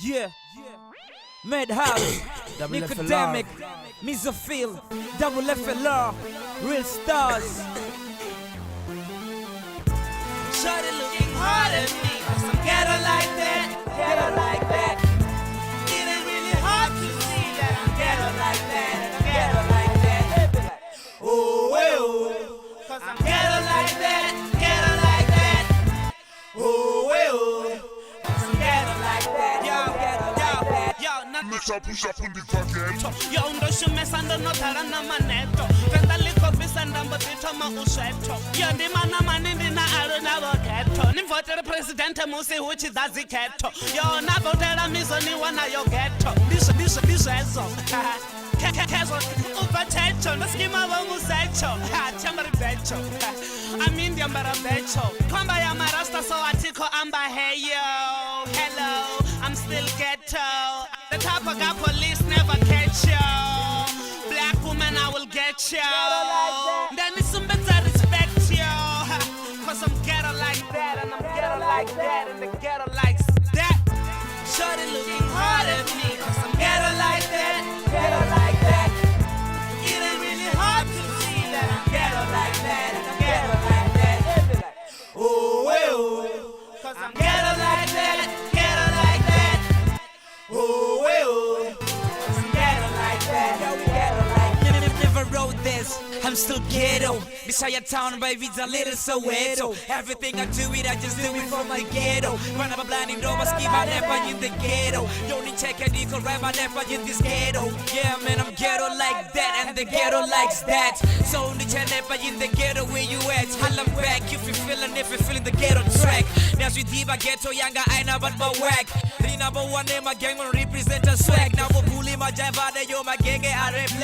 Yeah, Madhouse, Nicodemic, Mesophil, Double FLR, Real Stars. Shorty looking hard at me, some ghetto like that, ghetto like that. It ain't really hard to see that I'm ghetto like that, ghetto like that. Oh, well, cause I'm ghetto like that, ghetto like that. Oh, well, cause I'm ghetto like that, Push up on the bucket. yo, ndoshumesa ndonothala na maneto tenda likopisa ndambotithoma uswetho yo ndimana mani ndina alo navogeto nimvotele presidente musi huchi dzazikhetho yo navotela mizoniwa nayo geto ndizvezo kezo ubathecho ndaskima vomusecho tiambari becho amindiambara becho khomba ya marasta so atiko amba heyo hello I'm still ghetto. The top of got police never catch you. Black woman, I will get you. Then it's some better respect you. Cause I'm ghetto like that, and I'm ghetto like that, and the ghetto likes that. Shorty looking hard at me, cause I'm ghetto like that, ghetto like that. It ain't really hard to see that I'm ghetto like that, and I'm ghetto like that. Oh, well, cause I'm ghetto like that. Oh, well, I'm ghetto like that, yo, we ghetto like that. Never wrote this, I'm still ghetto. Bisaya town, baby, it's a little Soweto. Everything I do it, I just do it for my ghetto. Run up a blinding door, but keep my never in the ghetto. Don't need check and equal, right, my never in this ghetto. Yeah, man, I'm ghetto like that, and the ghetto likes that. So only check never in the ghetto where you at. Holla back if you're feeling the ghetto track. Now we diva ghetto, younger, I know but my whack. The number one name, my gang will represent a swag. Now we're pulling my java, yo, my gang, I reflect.